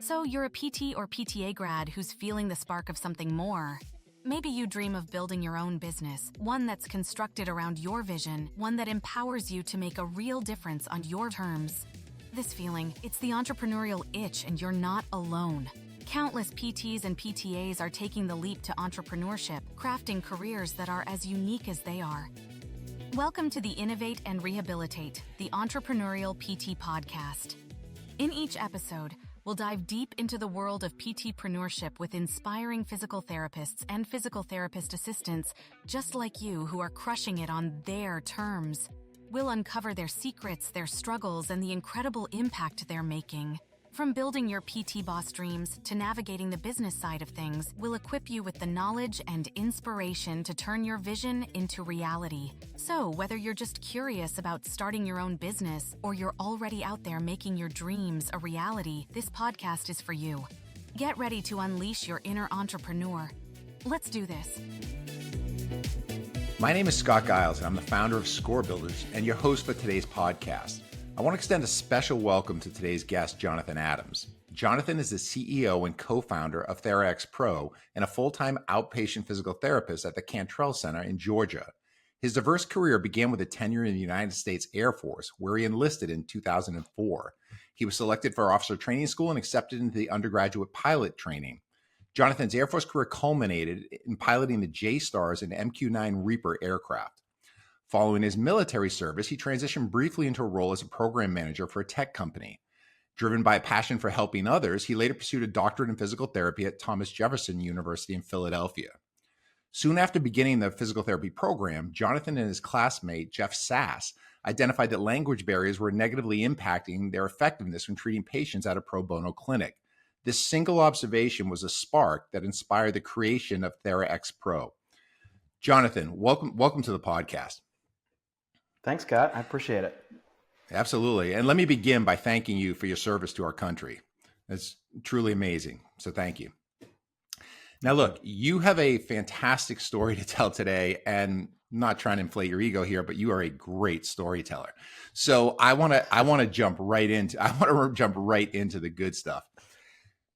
So you're a PT or PTA grad who's feeling the spark of something more. Maybe you dream of building your own business, one that's constructed around your vision, one that empowers you to make a real difference on your terms. This feeling, it's the entrepreneurial itch, and you're not alone. Countless PTs and PTAs are taking the leap to entrepreneurship, crafting careers that are as unique as they are. Welcome to the Innovate and Rehabilitate, the Entrepreneurial PT Podcast. In each episode, we'll dive deep into the world of PTpreneurship with inspiring physical therapists and physical therapist assistants just like you who are crushing it on their terms. We'll uncover their secrets, their struggles, and the incredible impact they're making. From building your PT boss dreams to navigating the business side of things, we'll equip you with the knowledge and inspiration to turn your vision into reality. So, whether you're just curious about starting your own business or you're already out there making your dreams a reality, this podcast is for you. Get ready to unleash your inner entrepreneur. Let's do this. My name is Scott Giles, and I'm the founder of Score Builders and your host for today's podcast. I want to extend a special welcome to today's guest, Jonathan Adams. Jonathan is the CEO and co-founder of TheraXPro and a full-time outpatient physical therapist at the Cantrell Center in Georgia. His diverse career began with a tenure in the United States Air Force, where he enlisted in 2004. He was selected for officer training school and accepted into the undergraduate pilot training. Jonathan's Air Force career culminated in piloting the J-Stars and MQ-9 Reaper aircraft. Following his military service, he transitioned briefly into a role as a program manager for a tech company. Driven by a passion for helping others, he later pursued a doctorate in physical therapy at Thomas Jefferson University in Philadelphia. Soon after beginning the physical therapy program, Jonathan and his classmate, Jeff Sass, identified that language barriers were negatively impacting their effectiveness when treating patients at a pro bono clinic. This single observation was a spark that inspired the creation of TheraXPro. Jonathan, welcome to the podcast. Thanks, Scott. I appreciate it. Absolutely. And let me begin by thanking you for your service to our country. It's truly amazing. So thank you. Now, look, you have a fantastic story to tell today, and I'm not trying to inflate your ego here, but you are a great storyteller. So I want to jump right into the good stuff.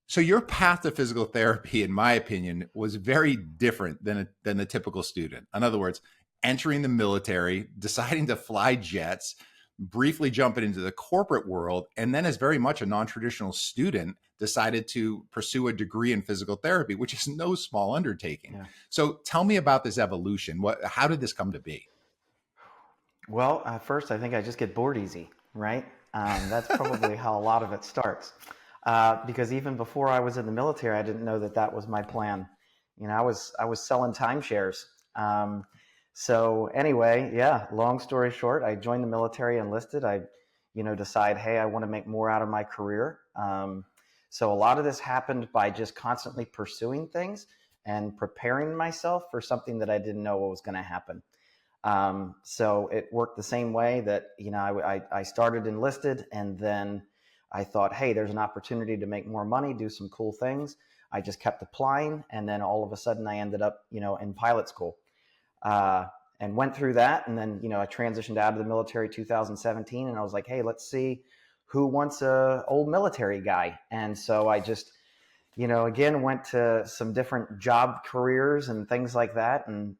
So your path to physical therapy, in my opinion, was very different than the typical student. In other words, entering the military, deciding to fly jets, briefly jumping into the corporate world, and then as very much a non-traditional student, decided to pursue a degree in physical therapy, which is no small undertaking. Yeah. So tell me about this evolution. How did this come to be? Well, first, I think I just get bored easy, right? That's probably how a lot of it starts. Because even before I was in the military, I didn't know that was my plan. You know, I was selling timeshares. So anyway, yeah, long story short, I joined the military, enlisted. I, decide, hey, I want to make more out of my career. So a lot of this happened by just constantly pursuing things and preparing myself for something that I didn't know what was going to happen. So it worked the same way that, I started enlisted, and then I thought, hey, there's an opportunity to make more money, do some cool things. I just kept applying, and then all of a sudden I ended up, in pilot school. And went through that. And then, I transitioned out of the military 2017, and I was like, hey, let's see who wants a old military guy. And so I just, again, went to some different job careers and things like that. And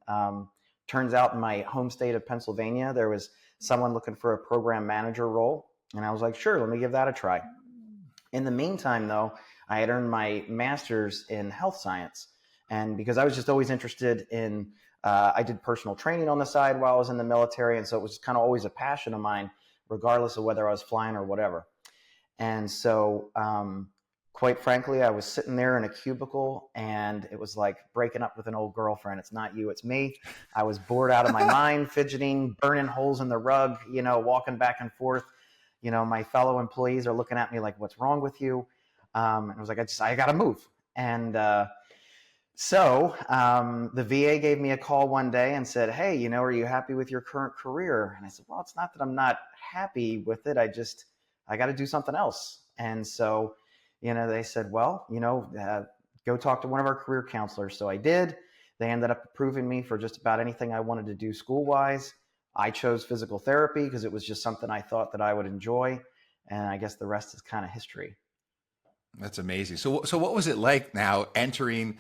turns out in my home state of Pennsylvania, there was someone looking for a program manager role. And I was like, sure, let me give that a try. In the meantime, though, I had earned my master's in health science. And because I was just always interested in I did personal training on the side while I was in the military. And so it was kind of always a passion of mine, regardless of whether I was flying or whatever. And so, quite frankly, I was sitting there in a cubicle, and it was like breaking up with an old girlfriend. It's not you, it's me. I was bored out of my mind, fidgeting, burning holes in the rug, walking back and forth. My fellow employees are looking at me like, what's wrong with you? And I was like, I got to move. And, So the VA gave me a call one day and said, hey, are you happy with your current career? And I said, well, it's not that I'm not happy with it. I got to do something else. And so, they said, well, go talk to one of our career counselors. So I did. They ended up approving me for just about anything I wanted to do school-wise. I chose physical therapy because it was just something I thought that I would enjoy. And I guess the rest is kind of history. That's amazing. So what was it like now entering,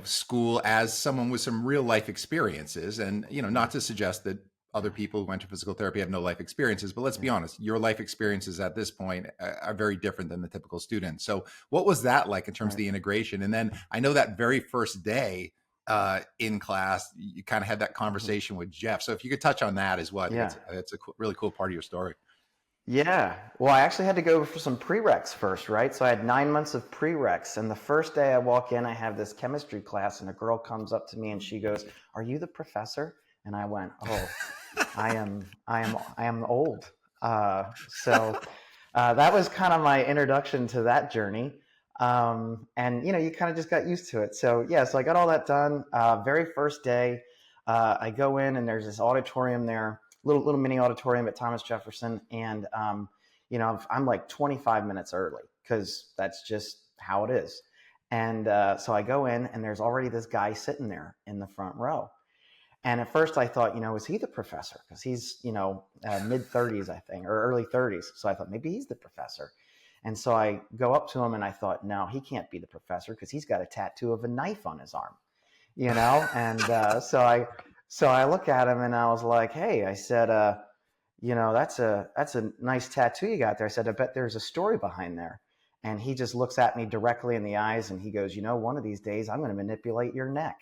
school as someone with some real life experiences? And, not to suggest that other people who enter physical therapy have no life experiences, but let's be Yeah. honest, your life experiences at this point are very different than the typical student. So what was that like in terms of Right. the integration? And then I know that very first day in class, you kind of had that Mhm. conversation with Jeff. So if you could touch on that as well, I think Yeah. it's a really cool part of your story. Yeah. Well, I actually had to go for some prereqs first, right? So I had 9 months of prereqs. And the first day I walk in, I have this chemistry class, and a girl comes up to me and she goes, "Are you the professor?" And I went, "Oh, I am old." That was kind of my introduction to that journey. And you kind of just got used to it. So yeah, so I got all that done. Very first day, I go in and there's this auditorium there, little mini auditorium at Thomas Jefferson, and I'm like 25 minutes early because that's just how it is. And so I go in and there's already this guy sitting there in the front row. And at first I thought, is he the professor? Because he's, mid 30s, I think, or early 30s. So I thought maybe he's the professor. And so I go up to him and I thought, no, he can't be the professor because he's got a tattoo of a knife on his arm, And so I look at him and I was like, hey, I said, that's a nice tattoo you got there. I said, I bet there's a story behind there. And he just looks at me directly in the eyes and he goes, one of these days I'm going to manipulate your neck.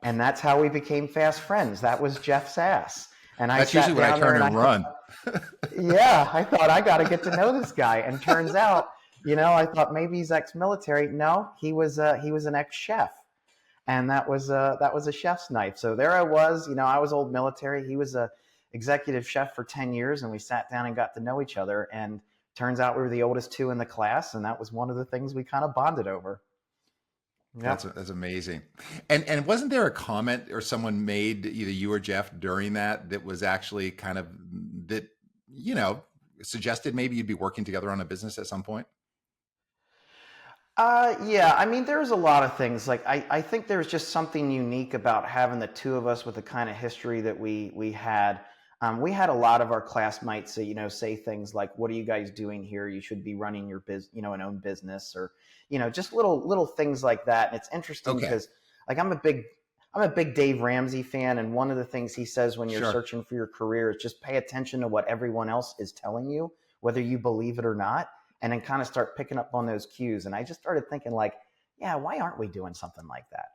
And that's how we became fast friends. That was Jeff Sass. And I That's usually sat when I down there turn and I and run. thought, yeah, I thought I got to get to know this guy. And turns out, I thought maybe he's ex-military. No, he was an ex-chef, and that was a chef's knife. So there I was. I was old military. He was a executive chef for 10 years, and we sat down and got to know each other. And turns out we were the oldest two in the class, and that was one of the things we kind of bonded over. Yep. That's amazing. And wasn't there a comment or someone made either you or Jeff during that was actually kind of that, you know, suggested maybe you'd be working together on a business at some point? Yeah, I mean, there's a lot of things. Like, I think there's just something unique about having the two of us with the kind of history that we had. We had a lot of our classmates say, say things like, "What are you guys doing here? You should be running your an own business," or, just little things like that. And it's interesting Okay. because, like, I'm a big Dave Ramsey fan, and one of the things he says when you're Sure. searching for your career is just pay attention to what everyone else is telling you, whether you believe it or not, and then kind of start picking up on those cues. And I just started thinking, like, yeah, why aren't we doing something like that?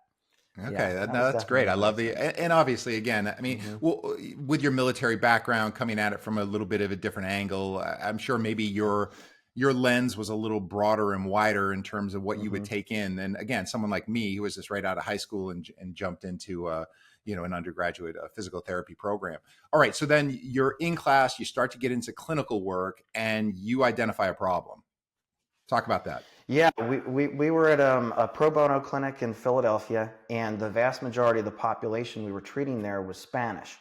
Yeah, Okay, that no, was that's great. definitely I one of love those the things. and obviously, again, I mean, Hmm. well, with your military background, coming at it from a little bit of a different angle, I'm sure maybe your lens was a little broader and wider in terms of what you would Hmm. take in. And again, someone like me who was just right out of high school and jumped into an undergraduate physical therapy program. All right, so then you're in class, you start to get into clinical work, and you identify a problem. Talk about that. Yeah, we were at a pro bono clinic in Philadelphia, and the vast majority of the population we were treating there was Spanish.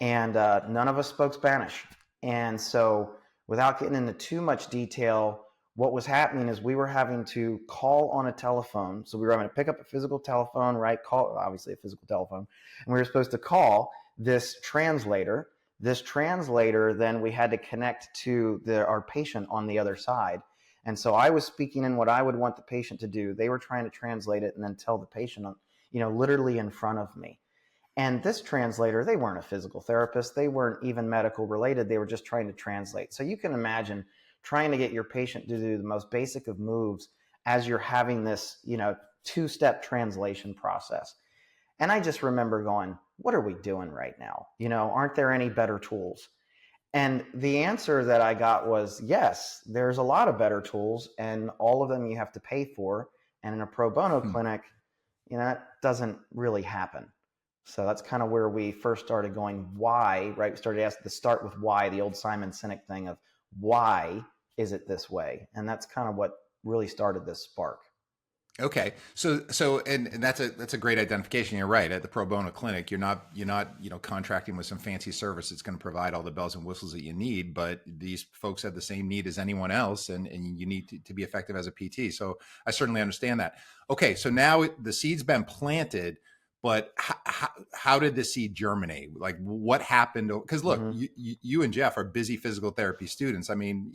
And none of us spoke Spanish. And so, without getting into too much detail, what was happening is we were having to call on a telephone. So we were having to pick up a physical telephone, right? Call, obviously, a physical telephone. And we were supposed to call this translator. This translator, then we had to connect to our patient on the other side. And so I was speaking in what I would want the patient to do. They were trying to translate it and then tell the patient, literally in front of me. And this translator, they weren't a physical therapist. They weren't even medical related. They were just trying to translate. So you can imagine trying to get your patient to do the most basic of moves as you're having this, two-step translation process. And I just remember going, what are we doing right now? Aren't there any better tools? And the answer that I got was, yes, there's a lot of better tools, and all of them you have to pay for. And in a pro bono Hmm. clinic, that doesn't really happen. So that's kind of where we first started going, why, right? We started asking to start with why, the old Simon Sinek thing of why is it this way? And that's kind of what really started this spark. Okay. And that's a great identification. You're right. At the pro bono clinic, you're not, contracting with some fancy service that's going to provide all the bells and whistles that you need, but these folks have the same need as anyone else, and you need to be effective as a PT. So I certainly understand that. Okay. So now the seed's been planted, But how did the seed germinate? Like what happened? Because look, Mm-hmm. you and Jeff are busy physical therapy students. I mean,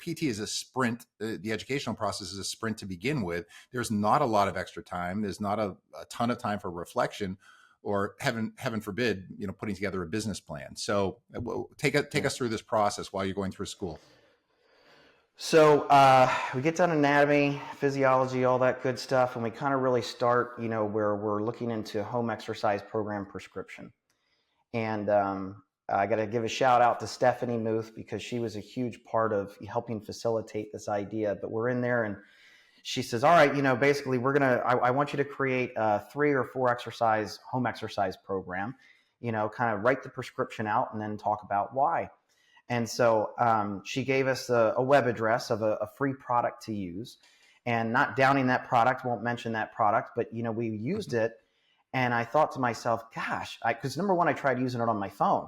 PT is a sprint. The educational process is a sprint to begin with. There's not a lot of extra time. There's not a ton of time for reflection, or heaven forbid, putting together a business plan. So take us through this process while you're going through school. So we get done anatomy, physiology, all that good stuff, and we kind of really start, where we're looking into home exercise program prescription. And I got to give a shout out to Stephanie Muth, because she was a huge part of helping facilitate this idea. But we're in there, and she says, all right, basically I want you to create a 3 or 4 home exercise program, kind of write the prescription out and then talk about why. And so she gave us a web address of a free product to use, and not downing that product, won't mention that product, but we used it. And I thought to myself, gosh, because number one, I tried using it on my phone,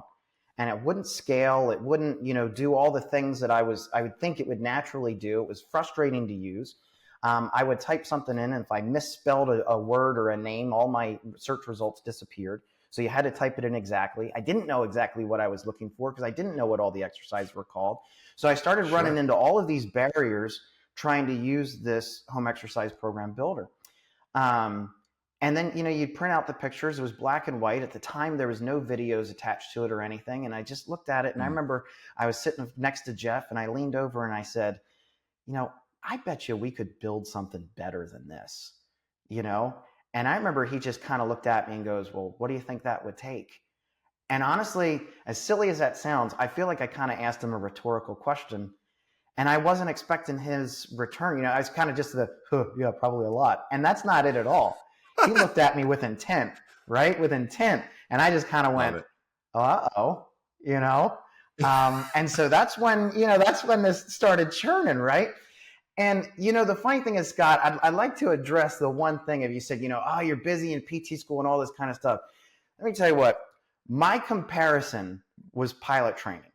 and it wouldn't scale. It wouldn't, do all the things that I would think it would naturally do. It was frustrating to use. I would type something in, and if I misspelled a word or a name, all my search results disappeared. So you had to type it in exactly. I didn't know exactly what I was looking for, because I didn't know what all the exercises were called. So I started running into all of these barriers trying to use this home exercise program builder. And then, you'd print out the pictures. It was black and white. At the time, there was no videos attached to it or anything. And I just looked at it, and I remember I was sitting next to Jeff, and I leaned over and I said, I bet you we could build something better than this, And I remember he just kind of looked at me and goes, well, what do you think that would take? And honestly, as silly as that sounds, I feel like I kind of asked him a rhetorical question, and I wasn't expecting his return. I was kind of just yeah, probably a lot. And that's not it at all. He looked at me with intent, right? With intent. And I just kind of went, uh-oh, and so that's when this started churning, right? And, the funny thing is, Scott, I'd like to address the one thing. If you said, you're busy in PT school and all this kind of stuff. Let me tell you what, my comparison was pilot training.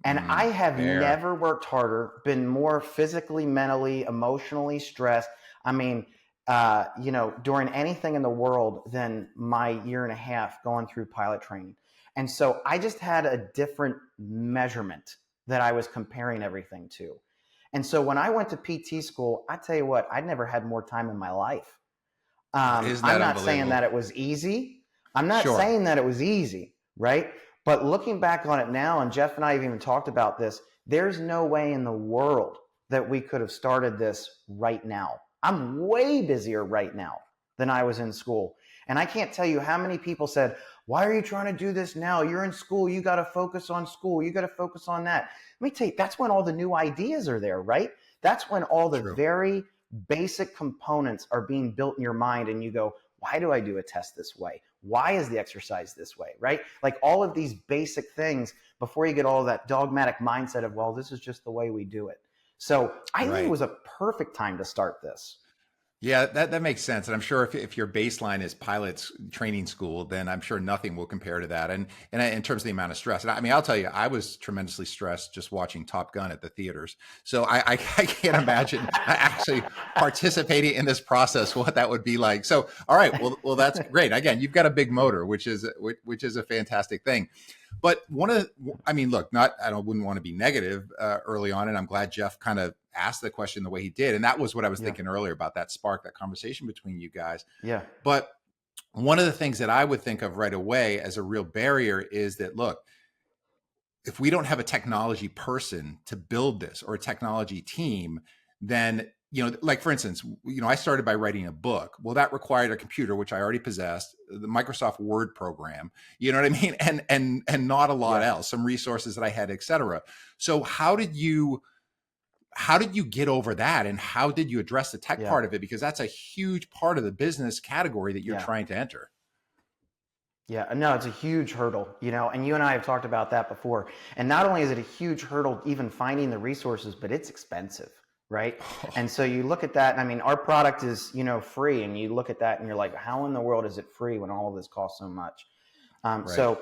And I have never worked harder, been more physically, mentally, emotionally stressed. I mean, during anything in the world than my 1.5 years going through pilot training. And so I just had a different measurement that I was comparing everything to. And so when I went to PT school, I tell you what, I'd never had more time in my life. I'm not saying that it was easy. I'm not saying that it was easy, right? But looking back on it now, and Jeff and I have even talked about this, there's no way in the world that we could have started this right now. I'm way busier right now than I was in school. And I can't tell you how many people said, why are you trying to do this now? You're in school. You got to focus on school. You got to focus on that. Let me tell you, that's when all the new ideas are there, right? That's when all the very basic components are being built in your mind, and you go, why do I do a test this way? Why is the exercise this way, right? Like all of these basic things before you get all of that dogmatic mindset of, well, this is just the way we do it. So I think it was a perfect time to start this. Yeah, that makes sense. And I'm sure if your baseline is pilot's training school, then I'm sure nothing will compare to that. And in terms of the amount of stress, and I mean, I'll tell you, I was tremendously stressed just watching Top Gun at the theaters. So I can't imagine actually participating in this process, what that would be like. So, all right, well, that's great. Again, you've got a big motor, which is a fantastic thing. But look, I wouldn't want to be negative early on, and I'm glad Jeff kind of asked the question the way he did. And that was what I was thinking earlier about that spark, that conversation between you guys. Yeah. But one of the things that I would think of right away as a real barrier is that, look, if we don't have a technology person to build this, or a technology team, then, like for instance, I started by writing a book. Well, that required a computer, which I already possessed, the Microsoft Word program, you know what I mean? And not a lot else, some resources that I had, et cetera. So how did you get over that? And how did you address the tech part of it? Because that's a huge part of the business category that you're trying to enter. Yeah, no, it's a huge hurdle, and you and I have talked about that before. And not only is it a huge hurdle even finding the resources, but it's expensive, right? And so you look at that, and I mean, our product is, free, and you look at that and you're like, how in the world is it free when all of this costs so much? So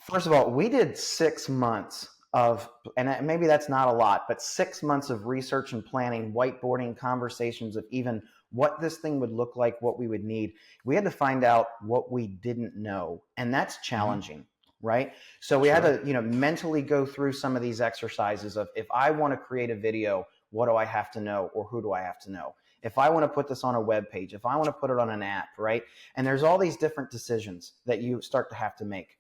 first of all, we did 6 months of, and maybe that's not a lot, but 6 months of research and planning, whiteboarding, conversations of even what this thing would look like, what we would need. We had to find out what we didn't know, and that's challenging, right? So we had to, mentally go through some of these exercises of, if I want to create a video, what do I have to know, or who do I have to know? If I want to put this on a web page, if I want to put it on an app, right? And there's all these different decisions that you start to have to make.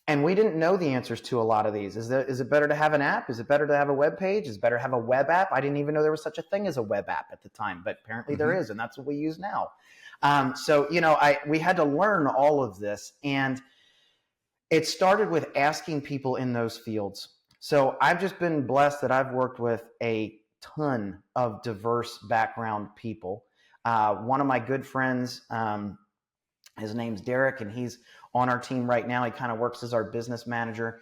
And we didn't know the answers to a lot of these. Is it better to have an app? Is it better to have a web page? Is it better to have a web app? I didn't even know there was such a thing as a web app at the time, but apparently there is, and that's what we use now. So we had to learn all of this, and it started with asking people in those fields. So I've just been blessed that I've worked with a ton of diverse background people. One of my good friends, his name's Derek, and he's on our team right now. He kind of works as our business manager.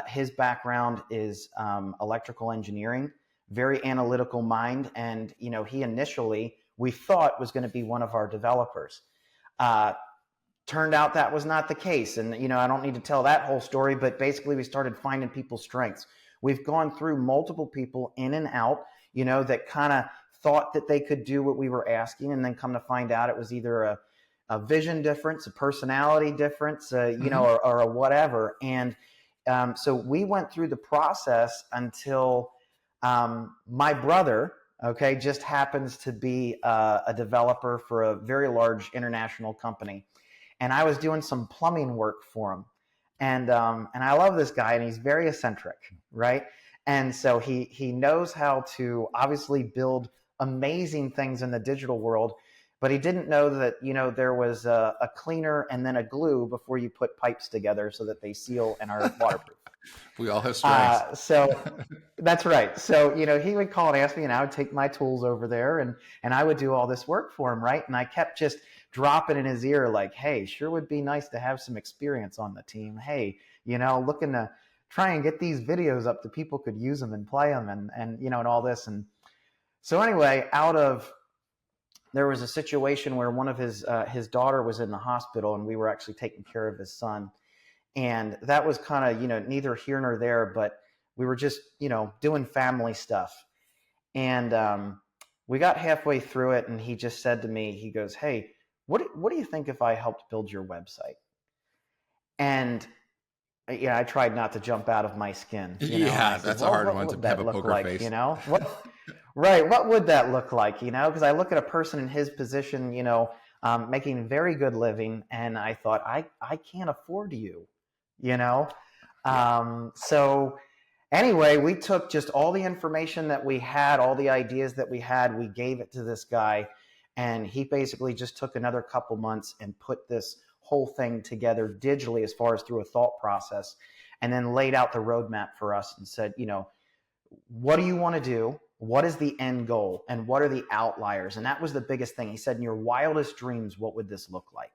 His background is electrical engineering, very analytical mind. And, he initially, we thought, was going to be one of our developers. Turned out that was not the case. And, I don't need to tell that whole story, but basically we started finding people's strengths. We've gone through multiple people in and out, that kind of thought that they could do what we were asking, and then come to find out it was either a vision difference, a personality difference, or a whatever. And so we went through the process until my brother, just happens to be a developer for a very large international company. And I was doing some plumbing work for him. And I love this guy, and he's very eccentric, right? And so he knows how to obviously build amazing things in the digital world, but he didn't know that, there was a cleaner and then a glue before you put pipes together so that they seal and are waterproof. We all have strengths. So that's right. So, he would call and ask me, and I would take my tools over there, and I would do all this work for him, right? And I kept just dropping in his ear like, hey, sure would be nice to have some experience on the team. Hey, looking to try and get these videos up that people could use them and play them and and all this. And so anyway, there was a situation where one of his daughter was in the hospital, and we were actually taking care of his son. And that was kind of, neither here nor there, but we were just, doing family stuff. And we got halfway through it, and he just said to me, he goes, hey, what do you think if I helped build your website? And I tried not to jump out of my skin. Yeah, that's a hard one to have a poker face. Right. What would that look like? Because I look at a person in his position, making very good living, and I thought, I can't afford you, So anyway, we took just all the information that we had, all the ideas that we had, we gave it to this guy, and he basically just took another couple months and put this whole thing together digitally as far as through a thought process, and then laid out the roadmap for us and said, what do you want to do? What is the end goal? And what are the outliers? And that was the biggest thing. He said, in your wildest dreams, what would this look like?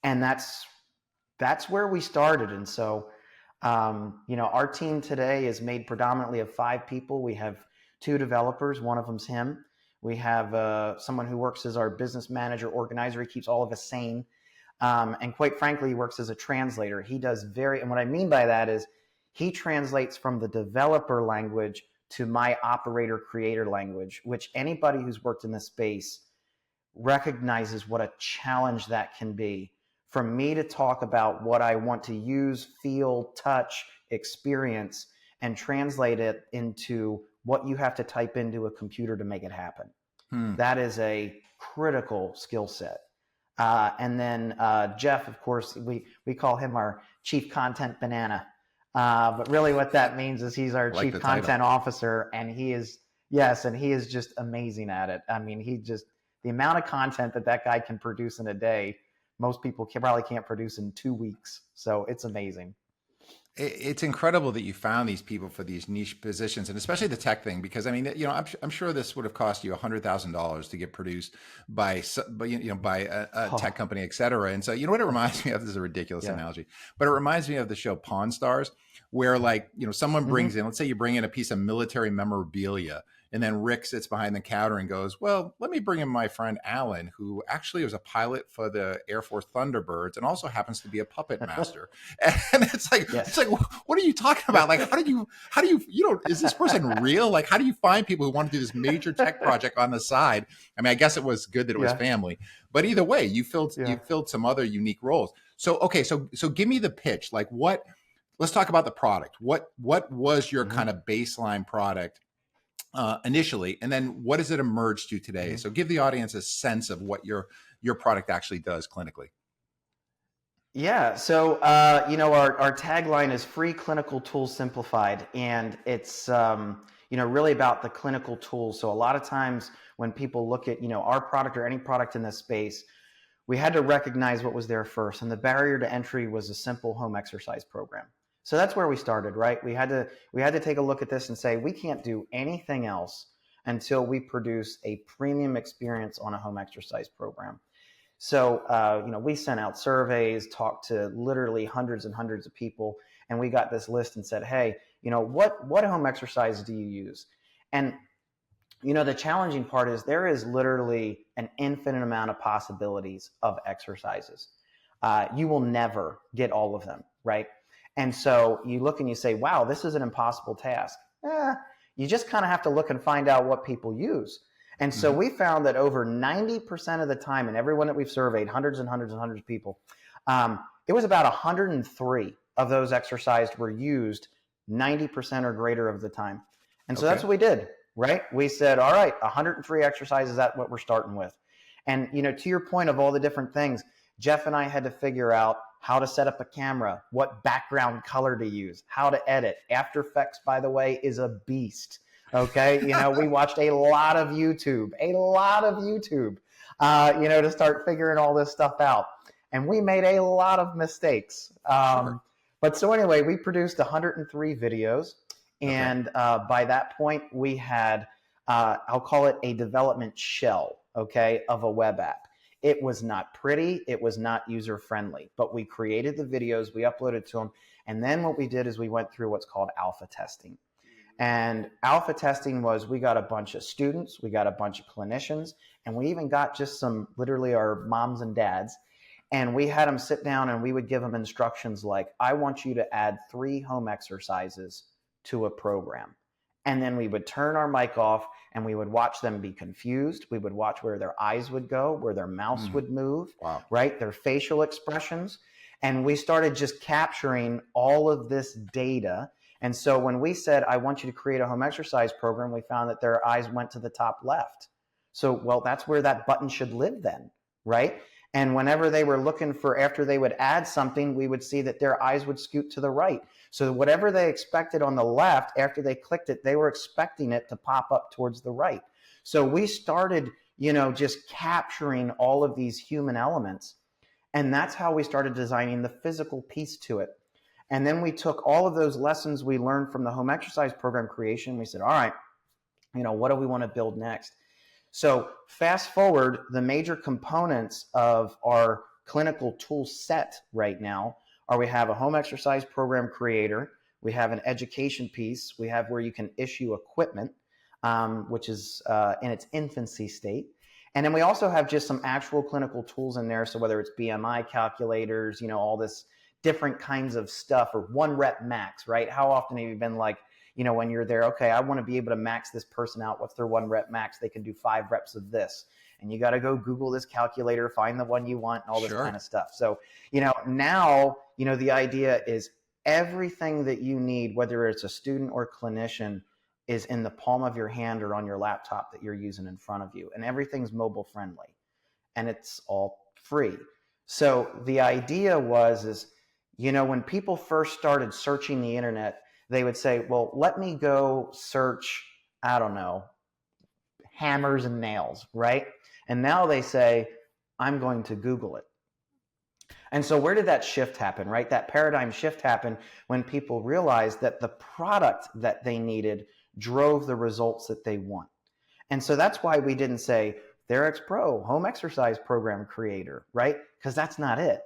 And that's where we started. And so, our team today is made predominantly of 5 people. We have 2 developers. One of them's him. We have someone who works as our business manager, organizer. He keeps all of us sane. And quite frankly, he works as a translator. He does and what I mean by that is he translates from the developer language to my operator creator language, which anybody who's worked in this space recognizes what a challenge that can be. For me to talk about what I want to use, feel, touch, experience, and translate it into what you have to type into a computer to make it happen. That is a critical skill set. And then Jeff, of course, we call him our chief content banana. But really what that means is he's our chief content officer, and he is just amazing at it. I mean, the amount of content that guy can produce in a day, most people probably can't produce in 2 weeks. So it's amazing. It's incredible that you found these people for these niche positions, and especially the tech thing, because I mean, I'm sure this would have cost you $100,000 to get produced by a tech company, et cetera. And so, what it reminds me of, this is a ridiculous analogy, but it reminds me of the show Pawn Stars, where someone brings in, let's say you bring in a piece of military memorabilia, And then Rick sits behind the counter and goes, well, let me bring in my friend Alan, who actually was a pilot for the Air Force Thunderbirds and also happens to be a puppet master. And Yes. what are you talking about? Like, is this person real? Like, how do you find people who want to do this major tech project on the side? I mean, I guess it was good that it was Yeah. family, but either way, you Yeah. filled some other unique roles. So, okay. So give me the pitch. Like let's talk about the product. What was your kind of baseline product initially, and then what does it emerge to today? So give the audience a sense of what your product actually does clinically. Yeah. So, our tagline is free clinical tools simplified. And it's, really about the clinical tools. So a lot of times when people look at, our product or any product in this space, we had to recognize what was there first. And the barrier to entry was a simple home exercise program. So that's where we started, right? We had to take a look at this and say, we can't do anything else until we produce a premium experience on a home exercise program. So, we sent out surveys, talked to literally hundreds and hundreds of people, and we got this list and said, hey, what home exercises do you use? And, the challenging part is there is literally an infinite amount of possibilities of exercises. You will never get all of them, right? And so you look and you say, wow, this is an impossible task. You just kind of have to look and find out what people use. And so we found that over 90% of the time, and everyone that we've surveyed, hundreds and hundreds and hundreds of people, it was about 103 of those exercises were used 90% or greater of the time. And so that's what we did, right? We said, all right, 103 exercises, that's what we're starting with. And, to your point of all the different things, Jeff and I had to figure out how to set up a camera, what background color to use, how to edit. After Effects, by the way, is a beast. Okay. We watched a lot of YouTube, to start figuring all this stuff out. And we made a lot of mistakes. But so anyway, we produced 103 videos. And by that point, we had, I'll call it a development shell, of a web app. It was not pretty. It was not user-friendly. But we created the videos. We uploaded to them. And then what we did is we went through what's called alpha testing. And alpha testing was we got a bunch of students, we got a bunch of clinicians, and we even got just some, literally our moms and dads. And we had them sit down and we would give them instructions like, I want you to add 3 home exercises to a program. And then we would turn our mic off and we would watch them be confused. We would watch where their eyes would go, where their mouths would move, right? Their facial expressions. And we started just capturing all of this data. And so when we said, I want you to create a home exercise program, we found that their eyes went to the top left. So, well, that's where that button should live then, right? And whenever they were looking for, after they would add something, we would see that their eyes would scoot to the right. So whatever they expected on the left, after they clicked it, they were expecting it to pop up towards the right. So we started, just capturing all of these human elements. And that's how we started designing the physical piece to it. And then we took all of those lessons we learned from the home exercise program creation. We said, all right, what do we want to build next? So fast forward, the major components of our clinical tool set right now are we have a home exercise program creator, we have an education piece, we have where you can issue equipment, which is in its infancy state. And then we also have just some actual clinical tools in there. So whether it's BMI calculators, all this different kinds of stuff, or 1 rep max, right? How often have you been like, when you're there, okay, I want to be able to max this person out. What's their 1 rep max? They can do 5 reps of this. And you got to go Google this calculator, find the one you want, and all this kind of stuff. So, now, the idea is everything that you need, whether it's a student or clinician, is in the palm of your hand or on your laptop that you're using in front of you. And everything's mobile friendly and it's all free. So the idea is, when people first started searching the internet, they would say, well, let me go search, I don't know, hammers and nails, right? And now they say, I'm going to Google it. And so where did that shift happen, right? That paradigm shift happened when people realized that the product that they needed drove the results that they want. And so that's why we didn't say TheraXPro, home exercise program creator, right? Because that's not it.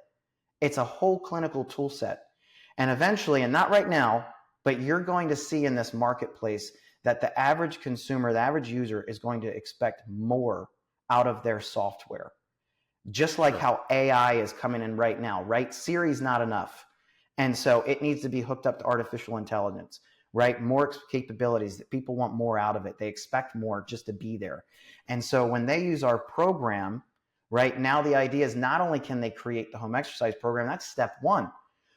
It's a whole clinical tool set. And eventually, and not right now, but you're going to see in this marketplace that the average consumer, the average user is going to expect more out of their software. Just like how AI is coming in right now, right? Siri's not enough. And so it needs to be hooked up to artificial intelligence, right? More capabilities, that people want more out of it. They expect more just to be there. And so when they use our program, right now, the idea is not only can they create the home exercise program, that's step one,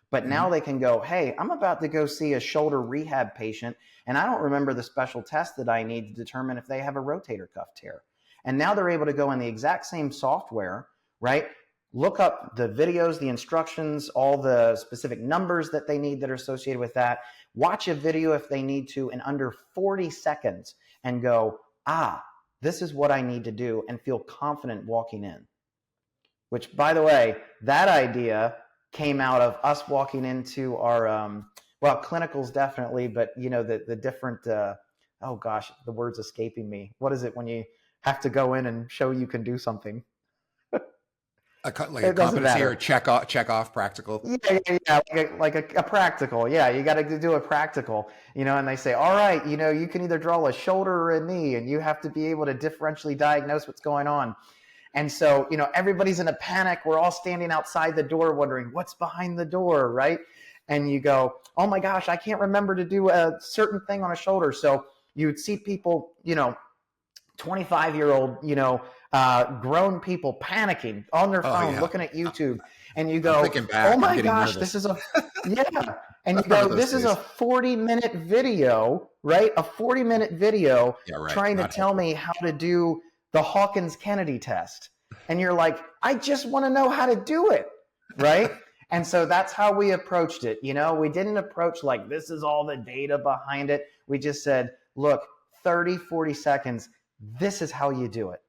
but now they can go, hey, I'm about to go see a shoulder rehab patient, and I don't remember the special test that I need to determine if they have a rotator cuff tear. And now they're able to go in the exact same software, right? Look up the videos, the instructions, all the specific numbers that they need that are associated with that. Watch a video if they need to in under 40 seconds and go, this is what I need to do, and feel confident walking in. Which, by the way, that idea came out of us walking into our, clinicals definitely, but the different, the word's escaping me. What is it when you have to go in and show you can do something? Like a competency or check off practical. Yeah, like a practical. Yeah, you got to do a practical, and they say, all right, you can either draw a shoulder or a knee, and you have to be able to differentially diagnose what's going on. And so, everybody's in a panic. We're all standing outside the door wondering what's behind the door, right? And you go, oh my gosh, I can't remember to do a certain thing on a shoulder. So you would see people, 25-year-old, grown people panicking on their phone, looking at YouTube, and you go, oh my gosh, this is and you go, this is a 40-minute video, right? A 40-minute video trying to tell me how to do the Hawkins-Kennedy test. And you're like, I just want to know how to do it, right? And so that's how we approached it. We didn't approach like, this is all the data behind it. We just said, look, 30, 40 seconds, this is how you do it,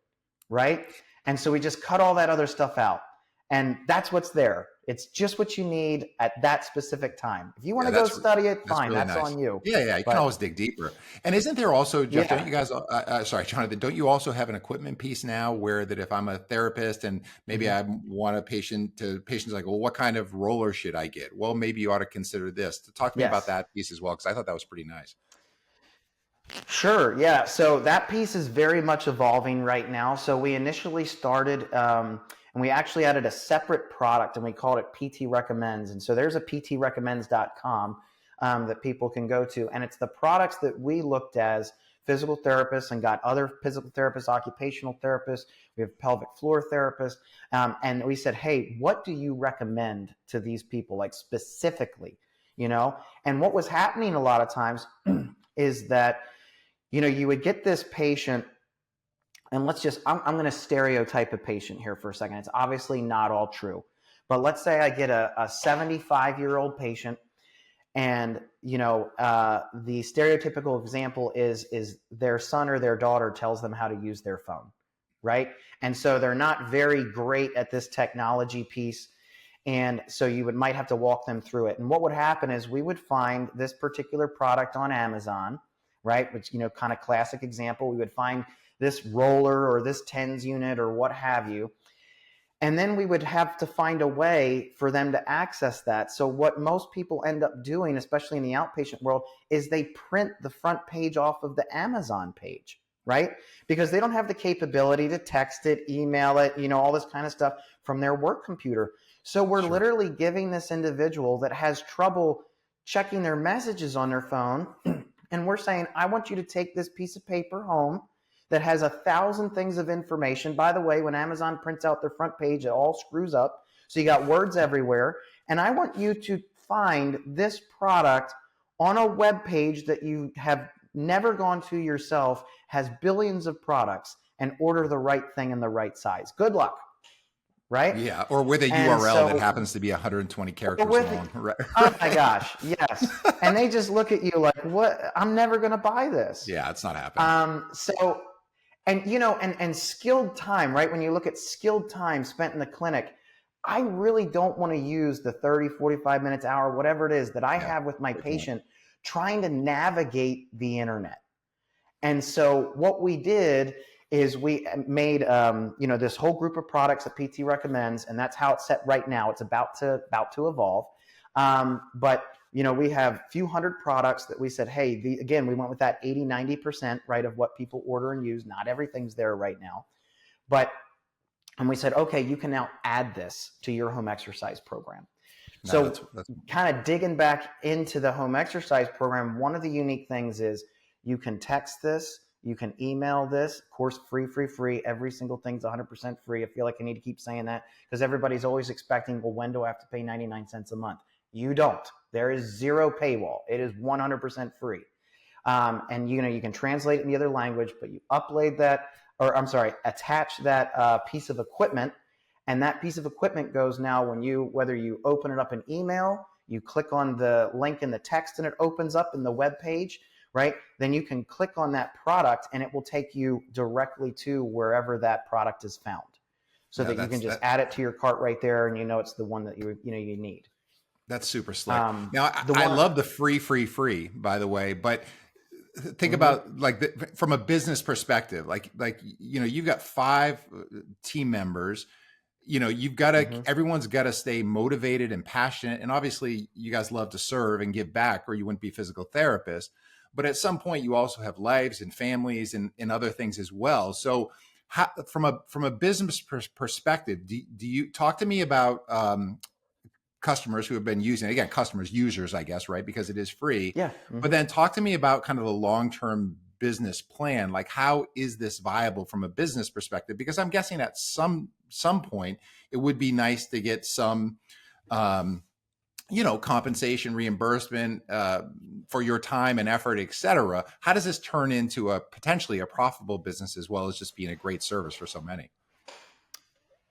right? And so we just cut all that other stuff out. And that's what's there. It's just what you need at that specific time. If you want to go study it, fine. Really that's nice. On you. Yeah. You can always dig deeper. And isn't there also, Jeff, don't you guys, sorry, Jonathan, don't you also have an equipment piece now where that if I'm a therapist and maybe I want a patient's like, well, what kind of roller should I get? Well, maybe you ought to consider this. Talk to me about that piece as well, because I thought that was pretty nice. Sure. Yeah. So that piece is very much evolving right now. So we initially started, and we actually added a separate product, and we called it PT Recommends. And so there's a ptrecommends.com that people can go to. And it's the products that we looked as physical therapists and got other physical therapists, occupational therapists. We have pelvic floor therapists. And we said, hey, what do you recommend to these people, like specifically, And what was happening a lot of times is that, you would get this patient, and I'm going to stereotype a patient here for a second. It's obviously not all true, but let's say I get a 75-year-old patient, and, the stereotypical example is their son or their daughter tells them how to use their phone, right? And so they're not very great at this technology piece. And so you might have to walk them through it. And what would happen is we would find this particular product on Amazon, right? Which, kind of classic example, we would find this roller or this TENS unit or what have you. And then we would have to find a way for them to access that. So what most people end up doing, especially in the outpatient world, is they print the front page off of the Amazon page, right? Because they don't have the capability to text it, email it, all this kind of stuff from their work computer. So we're literally giving this individual that has trouble checking their messages on their phone, and we're saying, I want you to take this piece of paper home that has 1,000 things of information. By the way, when Amazon prints out their front page, it all screws up. So you got words everywhere. And I want you to find this product on a web page that you have never gone to yourself, has billions of products, and order the right thing in the right size. Good luck. Right? Yeah, or with a URL that happens to be 120 characters long. Right. Oh my gosh, yes. And they just look at you like, what? I'm never going to buy this. Yeah, it's not happening. And skilled time, right? When you look at skilled time spent in the clinic, I really don't want to use the 30, 45 minutes, hour, whatever it is that I have with my patient trying to navigate the internet. And so what we did is we made, this whole group of products that PT recommends, and that's how it's set right now. It's about to evolve. But we have a few hundred products that we said, hey, again, we went with that 80, 90%, right, of what people order and use. Not everything's there right now. And we said, okay, you can now add this to your home exercise program. So that's kind of digging back into the home exercise program, one of the unique things is you can text this, you can email this, of course, free. Every single thing's 100% free. I feel like I need to keep saying that because everybody's always expecting, well, when do I have to pay 99 cents a month? You don't. There is zero paywall. It is 100% free. And you can translate it in the other language, but you attach that piece of equipment, and that piece of equipment goes now whether you open it up in email, you click on the link in the text and it opens up in the web page, right? Then you can click on that product and it will take you directly to wherever that product is found, so that you can just add it to your cart right there, and it's the one that you need. That's super slick. Now, I love the free, by the way, but think about from a business perspective, you've got 5 team members, you've got to, everyone's got to stay motivated and passionate. And obviously you guys love to serve and give back, or you wouldn't be physical therapists. But at some point you also have lives and families and other things as well. So from a business perspective, do you talk to me about, customers who have been using it? Again, users, I guess, right? Because it is free. Yeah. But then talk to me about kind of the long-term business plan. Like, how is this viable from a business perspective? Because I'm guessing at some point it would be nice to get some, compensation, reimbursement for your time and effort, et cetera. How does this turn into potentially a profitable business as well as just being a great service for so many?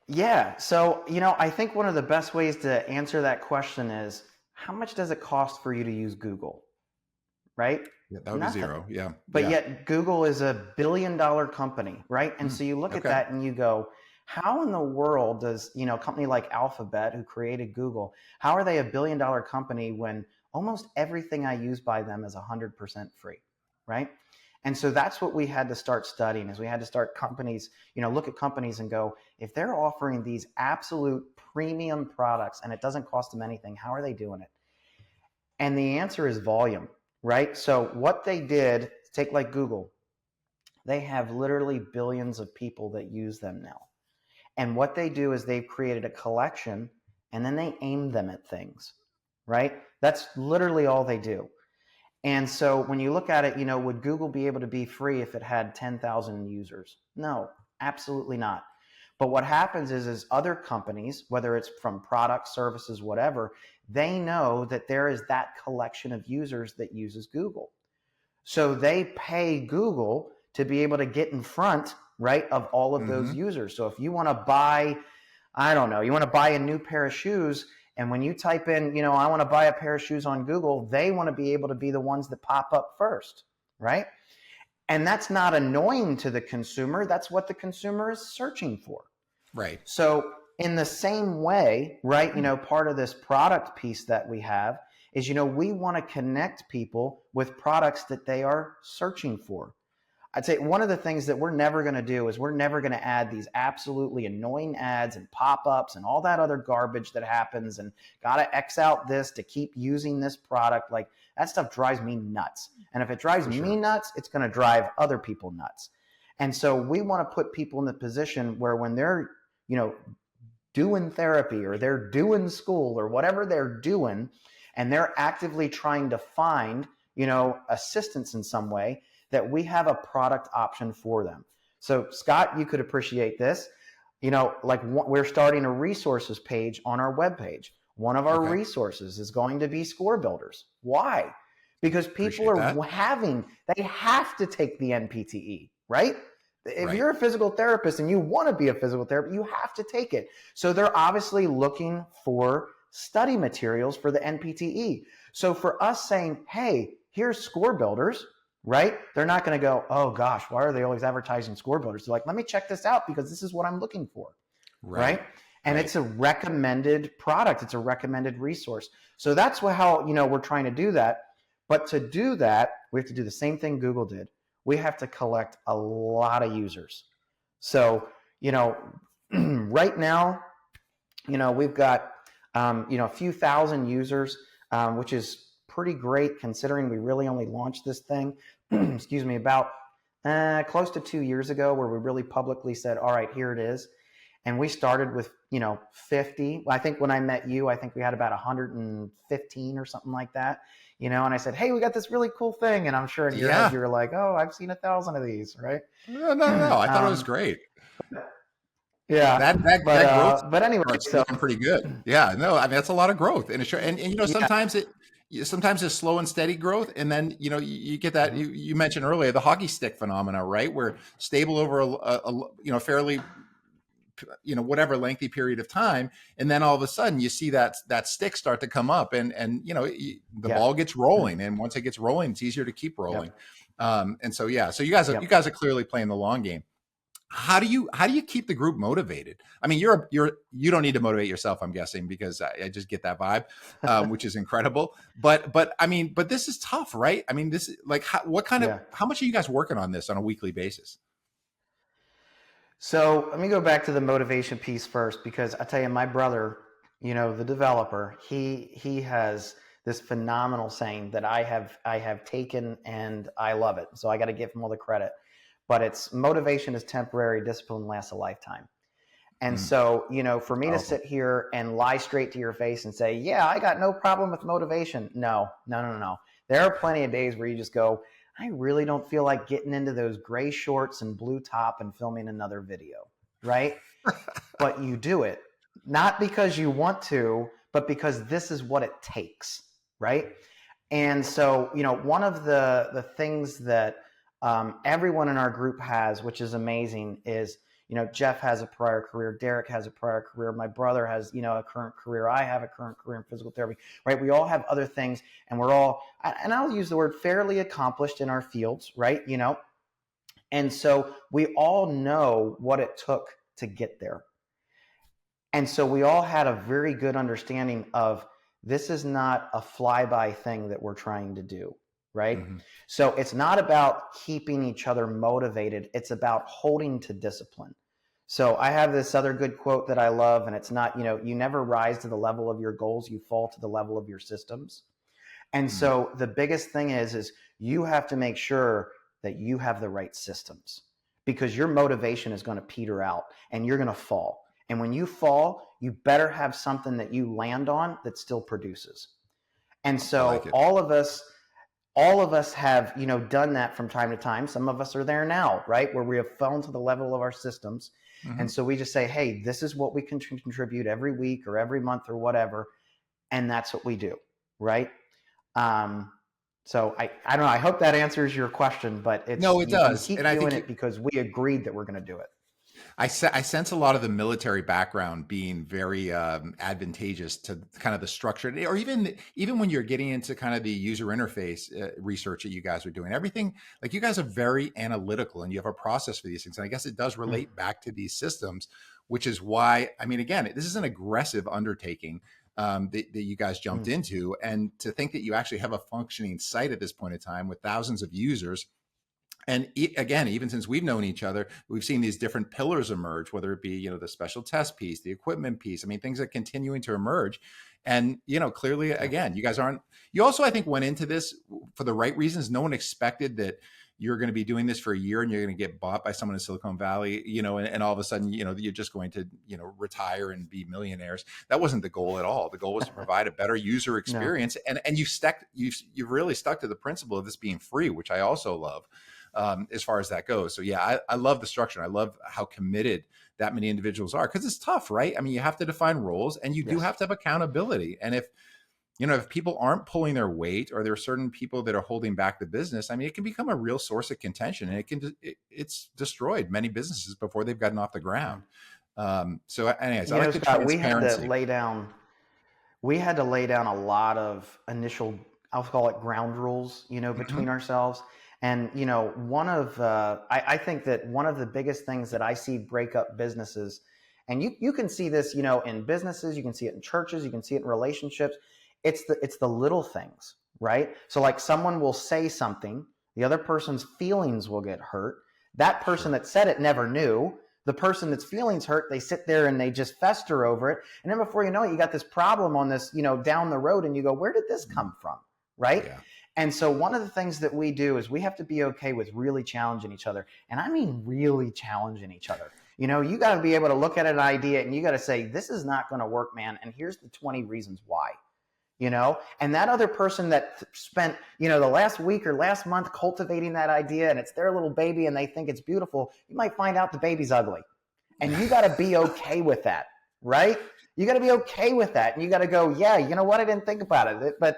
Yeah. So, I think one of the best ways to answer that question is, how much does it cost for you to use Google? Right? Yeah, that would be zero. Yeah. But yet Google is $1 billion company, right? And so you look at that and you go, how in the world does, a company like Alphabet, who created Google, how are they $1 billion company when almost everything I use by them is 100% free, right? And so that's what we had to start studying, is we had to start companies, look at companies and go, if they're offering these absolute premium products and it doesn't cost them anything, how are they doing it? And the answer is volume, right? So what they did, take like Google, they have literally billions of people that use them now. And what they do is they've created a collection and then they aim them at things, right? That's literally all they do. And so when you look at it, would Google be able to be free if it had 10,000 users? No, absolutely not. But what happens is other companies, whether it's from products, services, whatever, they know that there is that collection of users that uses Google. So they pay Google to be able to get in front, right, of all of those users. So if you want to buy, you want to buy a new pair of shoes, and when you type in, I want to buy a pair of shoes on Google, they want to be able to be the ones that pop up first, right? And that's not annoying to the consumer. That's what the consumer is searching for. Right. So in the same way, right, part of this product piece that we have is, we want to connect people with products that they are searching for. I'd say one of the things that we're never going to do is we're never going to add these absolutely annoying ads and pop-ups and all that other garbage that happens and got to X out this to keep using this product. Like, that stuff drives me nuts. And if it drives me nuts, it's going to drive other people nuts. And so we want to put people in the position where when they're, doing therapy or they're doing school or whatever they're doing, and they're actively trying to find, assistance in some way, that we have a product option for them. So Scott, you could appreciate this. We're starting a resources page on our webpage. One of our resources is going to be score builders. Why? Because people they have to take the NPTE, right? If you're a physical therapist and you want to be a physical therapist, you have to take it. So they're obviously looking for study materials for the NPTE. So for us saying, hey, here's score builders, right? They're not going to go, oh gosh, why are they always advertising score builders? They're like, let me check this out because this is what I'm looking for, right? And it's a recommended product. It's a recommended resource. So that's how, we're trying to do that. But to do that, we have to do the same thing Google did. We have to collect a lot of users. So, right now, we've got, a few thousand users, which is pretty great considering we really only launched this thing, excuse me, about close to 2 years ago, where we really publicly said, all right, here it is. And we started with, 50. I think when I met you, I think we had about 115 or something like that, and I said, hey, we got this really cool thing. And I'm sure in your head, you were like, oh, I've seen 1,000 of these, right? No. I thought it was great. Yeah. That growth but anyway, starts looking pretty good. Yeah, no, I mean, that's a lot of growth. And sometimes it's slow and steady growth. And then, you get that, you mentioned earlier, the hockey stick phenomena, right? Where stable over a fairly, whatever lengthy period of time. And then all of a sudden you see that stick start to come up and the ball gets rolling. And once it gets rolling, it's easier to keep rolling. And so, so you guys are clearly playing the long game. How do you keep the group motivated? I mean, you don't need to motivate yourself, I'm guessing, because I just get that vibe, which is incredible. But this is tough, right? I mean, this is like, how much are you guys working on this on a weekly basis? So let me go back to the motivation piece first, because I tell you, my brother, the developer, he has this phenomenal saying that I have taken, and I love it. So I got to give him all the credit. But it's motivation is temporary, discipline lasts a lifetime. And so, for me to sit here and lie straight to your face and say, yeah, I got no problem with motivation. No. There are plenty of days where you just go, I really don't feel like getting into those gray shorts and blue top and filming another video, right? But you do it, not because you want to, but because this is what it takes, right? And so, one of the things that everyone in our group has, which is amazing, is, Jeff has a prior career, Derek has a prior career, my brother has, a current career, I have a current career in physical therapy, right? We all have other things, and we're all, and I'll use the word, fairly accomplished in our fields, right? And so we all know what it took to get there. And so we all had a very good understanding of, this is not a flyby thing that we're trying to do. Right? Mm-hmm. So it's not about keeping each other motivated. It's about holding to discipline. So I have this other good quote that I love, and it's not, you never rise to the level of your goals, you fall to the level of your systems. And so the biggest thing is you have to make sure that you have the right systems, because your motivation is going to peter out and you're going to fall. And when you fall, you better have something that you land on that still produces. And so all of us have, done that from time to time. Some of us are there now, right? Where we have fallen to the level of our systems. Mm-hmm. And so we just say, hey, this is what we can contribute every week or every month or whatever. And that's what we do, right? So I don't know. I hope that answers your question, but it does. Keep doing it because we agreed that we're going to do it. I sense a lot of the military background being very advantageous to kind of the structure, or even when you're getting into kind of the user interface research that you guys are doing. Everything, like, you guys are very analytical and you have a process for these things. And I guess it does relate back to these systems, which is why, I mean, again, this is an aggressive undertaking that you guys jumped into. And to think that you actually have a functioning site at this point in time with thousands of users. And again, even since we've known each other, we've seen these different pillars emerge, whether it be, the special test piece, the equipment piece. I mean, things are continuing to emerge. And, clearly, again, you also, I think, went into this for the right reasons. No one expected that you're going to be doing this for a year and you're going to get bought by someone in Silicon Valley, and all of a sudden, you're just going to, retire and be millionaires. That wasn't the goal at all. The goal was to provide a better user experience. No. And you've really stuck to the principle of this being free, which I also love. As far as that goes. So yeah, I love the structure. I love how committed that many individuals are, because it's tough, right? I mean, you have to define roles and you do have to have accountability. And if people aren't pulling their weight, or there are certain people that are holding back the business, I mean, it can become a real source of contention, and it's destroyed many businesses before they've gotten off the ground. So anyways, I like the Scott, transparency. We had to lay down a lot of initial, I'll call it ground rules, between ourselves. And, I think that one of the biggest things that I see break up businesses, and you can see this, in businesses, you can see it in churches, you can see it in relationships. It's the little things, right? So like, someone will say something, the other person's feelings will get hurt. That person that said it never knew. The person that's feelings hurt, they sit there and they just fester over it. And then before you know it, you got this problem on this, down the road, and you go, where did this come from? right? Yeah. And so one of the things that we do is we have to be okay with really challenging each other. And I mean really challenging each other. You know, you got to be able to look at an idea and you got to say, this is not going to work, man. And here's the 20 reasons why. You know, and that other person that spent, you know, the last week or last month cultivating that idea and it's their little baby and they think it's beautiful, you might find out the baby's ugly. And you got to be okay with that, right? You got to be okay with that. And you got to go, yeah, you know what? I didn't think about it, but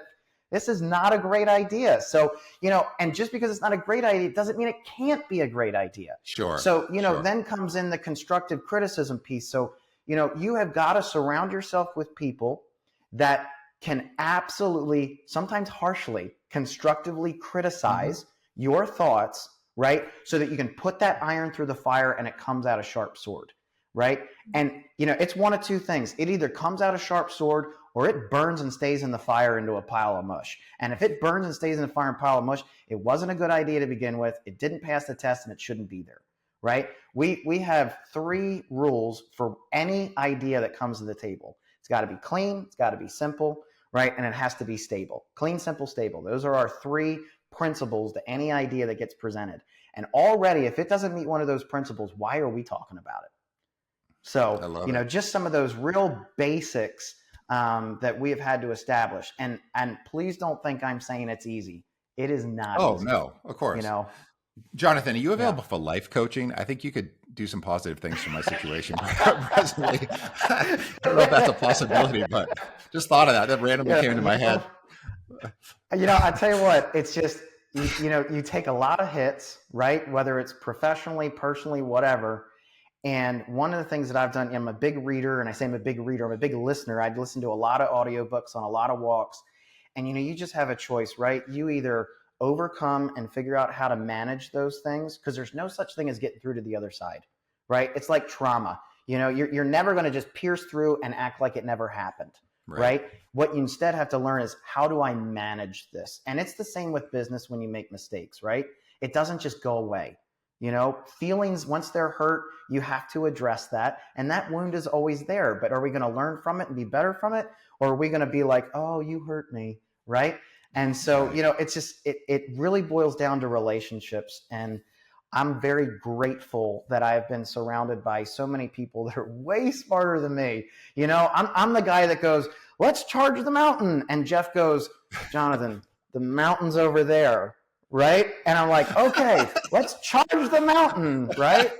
this is not a great idea. So, you know, and just because it's not a great idea, doesn't mean it can't be a great idea. Sure. So, you know, then comes in the constructive criticism piece. So, you know, you have got to surround yourself with people that can absolutely, sometimes harshly, constructively criticize your thoughts, right? So that you can put that iron through the fire and it comes out a sharp sword, right? And, you know, it's one of two things. It either comes out a sharp sword or it burns and stays in the fire into a pile of mush. And if it burns and stays in the fire and pile of mush, it wasn't a good idea to begin with. It didn't pass the test and it shouldn't be there, right? We have 3 rules for any idea that comes to the table. It's got to be clean, it's got to be simple, right? And it has to be stable. Clean, simple, stable. Those are our 3 principles to any idea that gets presented. And already, if it doesn't meet one of those principles, why are we talking about it? So, you know, just some of those real basics that we have had to establish. And please don't think I'm saying it's easy. It is not easy. No, of course. You know, Jonathan, are you available for life coaching? I think you could do some positive things for my situation presently. I don't know if that's a possibility, but just thought of that. That randomly came into my head. You know, I tell you what, it's just, you know, you take a lot of hits, right? Whether it's professionally, personally, whatever. And one of the things that I've done, I'm a big reader, and I say I'm a big reader, I'm a big listener. I'd listen to a lot of audiobooks on a lot of walks. And, you know, you just have a choice, right? You either overcome and figure out how to manage those things, because there's no such thing as getting through to the other side, right? It's like trauma. You know, you're never going to just pierce through and act like it never happened, right? What you instead have to learn is, how do I manage this? And it's the same with business when you make mistakes, right? It doesn't just go away. You know, feelings, once they're hurt, you have to address that. And that wound is always there. But are we going to learn from it and be better from it? Or are we going to be like, oh, you hurt me, right? And so, you know, it's just, it really boils down to relationships. And I'm very grateful that I've been surrounded by so many people that are way smarter than me. You know, I'm the guy that goes, let's charge the mountain. And Jeff goes, Jonathan, the mountain's over there. Right. And I'm like, okay, let's charge the mountain. Right.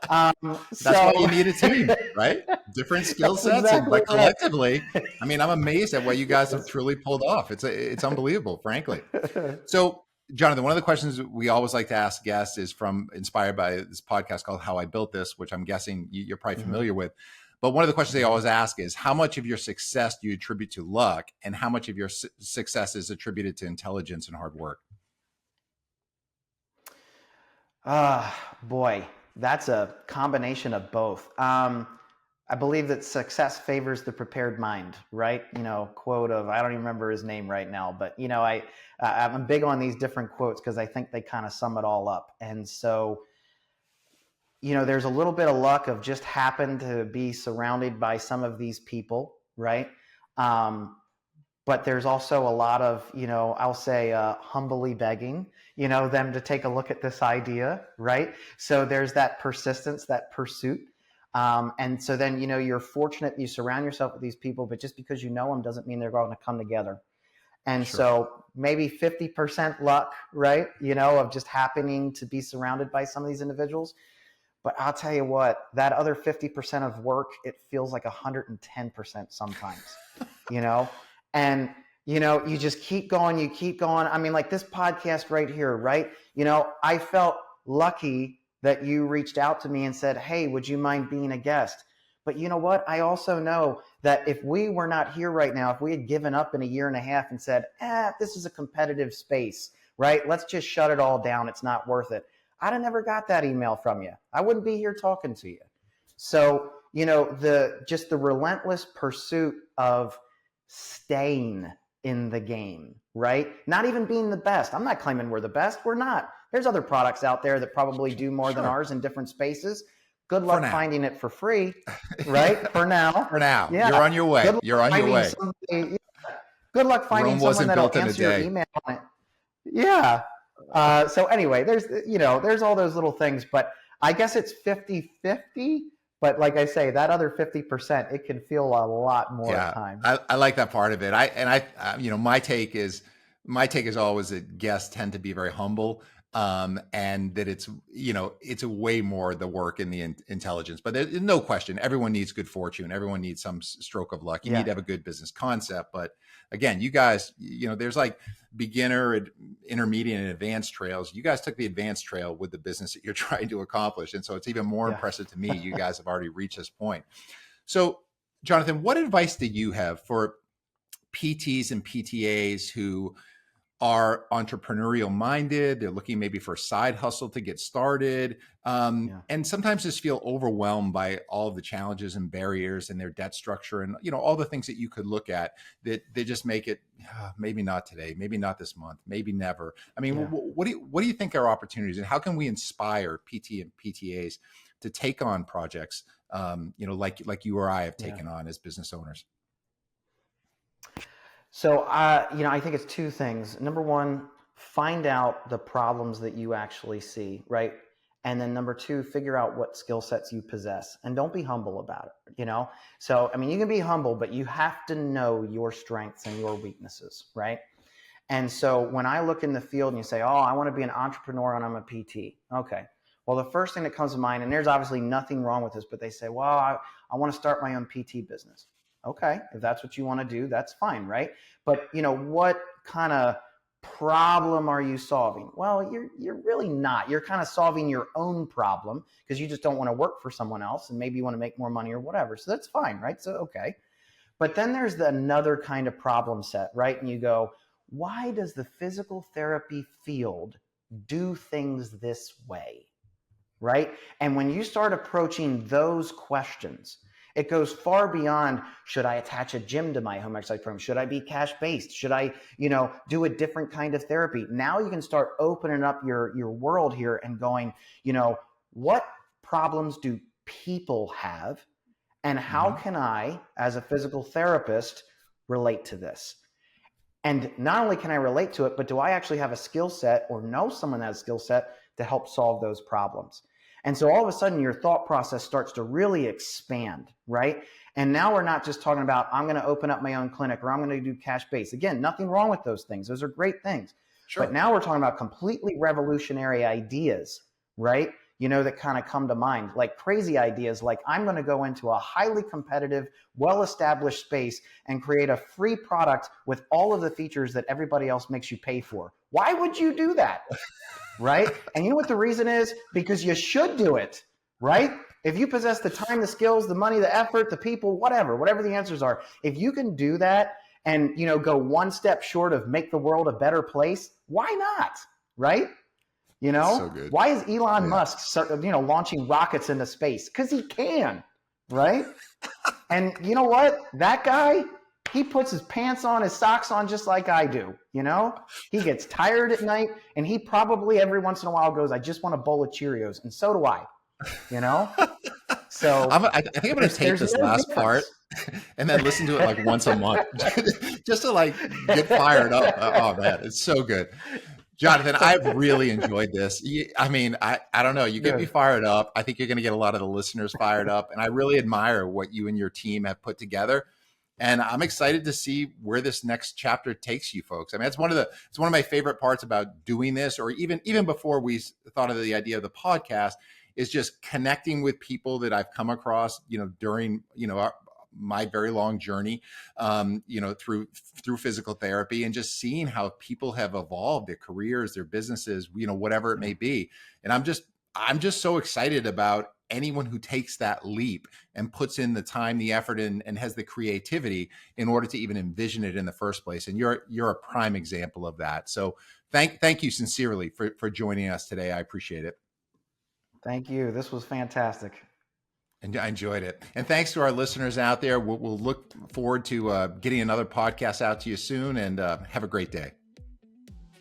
That's why you need a team, right? Different skill sets, exactly, but collectively, I mean, I'm amazed at what you guys have truly pulled off. It's unbelievable, frankly. So, Jonathan, one of the questions we always like to ask guests is inspired by this podcast called How I Built This, which I'm guessing you're probably familiar with. But one of the questions they always ask is, how much of your success do you attribute to luck, and how much of your success is attributed to intelligence and hard work? Boy, that's a combination of both. I believe that success favors the prepared mind, right? You know, quote of, I don't even remember his name right now, but, you know, I'm big on these different quotes because I think they kind of sum it all up. And so, you know, there's a little bit of luck of just happened to be surrounded by some of these people, right? But there's also a lot of, you know, I'll say humbly begging, you know, them to take a look at this idea, right? So there's that persistence, that pursuit. And so then, you know, you're fortunate you surround yourself with these people, but just because you know them doesn't mean they're going to come together. And so maybe 50% luck, right? You know, of just happening to be surrounded by some of these individuals. But I'll tell you what, that other 50% of work, it feels like 110% sometimes, you know? And, you know, you just keep going, you keep going. I mean, like this podcast right here, right? You know, I felt lucky that you reached out to me and said, hey, would you mind being a guest? But you know what? I also know that if we were not here right now, if we had given up in a year and a half and said, this is a competitive space, right? Let's just shut it all down. It's not worth it. I'd have never got that email from you. I wouldn't be here talking to you. So, you know, the relentless pursuit of staying in the game, right? Not even being the best. I'm not claiming we're the best. We're not. There's other products out there that probably do more than ours in different spaces. Good luck finding it for free, right? For now. For now. Yeah. You're on your way. You're on your way. Good good luck finding Rome someone wasn't that'll built in a answer your day. email on it. Yeah. So anyway, there's all those little things, but I guess it's 50-50. But like I say, that other 50%, it can feel a lot more at times. I like that part of it. My take is always that guests tend to be very humble, and that it's a way more the work and the intelligence. But there's no question, everyone needs good fortune. Everyone needs some stroke of luck. You need to have a good business concept. But again, you guys, there's like beginner, intermediate, and advanced trails. You guys took the advanced trail with the business that you're trying to accomplish, and so it's even more impressive to me. You guys have already reached this point. So, Jonathan, what advice do you have for PTs and PTAs who are entrepreneurial minded? They're looking maybe for a side hustle to get started, and sometimes just feel overwhelmed by all of the challenges and barriers in their debt structure, and all the things that you could look at that they just make it maybe not today, maybe not this month, maybe never. I mean, what do you think are opportunities, and how can we inspire PT and PTAs to take on projects, like you or I have taken on as business owners? So, I think it's two things. Number one, find out the problems that you actually see, right? And then number two, figure out what skill sets you possess, and don't be humble about it, So, I mean, you can be humble, but you have to know your strengths and your weaknesses, right? And so when I look in the field and you say, oh, I want to be an entrepreneur and I'm a PT. Okay. Well, the first thing that comes to mind, and there's obviously nothing wrong with this, but they say, well, I want to start my own PT business. Okay, if that's what you want to do, that's fine, right? But what kind of problem are you solving? Well, you're really not. You're kind of solving your own problem because you just don't want to work for someone else, and maybe you want to make more money or whatever. So that's fine, right? So okay. But then there's another kind of problem set, right? And you go, why does the physical therapy field do things this way, right? And when you start approaching those questions, it goes far beyond, should I attach a gym to my home exercise program? Should I be cash-based? Should I, do a different kind of therapy? Now you can start opening up your world here and going, what problems do people have? And how can I, as a physical therapist, relate to this? And not only can I relate to it, but do I actually have a skill set or know someone that has a skill set to help solve those problems? And so all of a sudden your thought process starts to really expand, right? And now we're not just talking about, I'm going to open up my own clinic or I'm going to do cash-based. Again, nothing wrong with those things. Those are great things. Sure. But now we're talking about completely revolutionary ideas, right? That kind of come to mind, like crazy ideas, like I'm going to go into a highly competitive, well-established space and create a free product with all of the features that everybody else makes you pay for. Why would you do that? Right? And you know what the reason is? Because you should do it, right? If you possess the time, the skills, the money, the effort, the people, whatever the answers are, if you can do that and, go one step short of make the world a better place, why not? Right? So good. Why is Elon Musk, launching rockets into space? Because he can, right? And you know what? That guy, he puts his pants on, his socks on, just like I do. He gets tired at night, and he probably every once in a while goes, I just want a bowl of Cheerios. And so do I, So I think I'm going to take this last part and then listen to it like once a month just to get fired up. Oh man, it's so good. Jonathan, I've really enjoyed this. I mean, I don't know. You get me fired up. I think you're going to get a lot of the listeners fired up. And I really admire what you and your team have put together. And I'm excited to see where this next chapter takes you folks. I mean, it's one of my favorite parts about doing this, or even before we thought of the idea of the podcast, is just connecting with people that I've come across, during, my very long journey, through physical therapy, and just seeing how people have evolved their careers, their businesses, whatever it may be. And I'm just so excited about anyone who takes that leap and puts in the time, the effort, and has the creativity in order to even envision it in the first place. And you're a prime example of that. So thank you sincerely for joining us today. I appreciate it. Thank you. This was fantastic. And I enjoyed it. And thanks to our listeners out there. We'll look forward to getting another podcast out to you soon, and have a great day.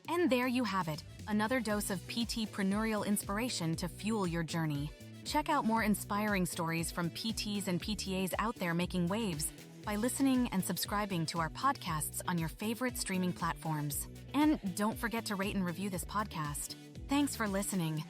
And there you have it, another dose of PT-preneurial inspiration to fuel your journey. Check out more inspiring stories from PTs and PTAs out there making waves. by listening and subscribing to our podcasts on your favorite streaming platforms. And don't forget to rate and review this podcast. Thanks for listening.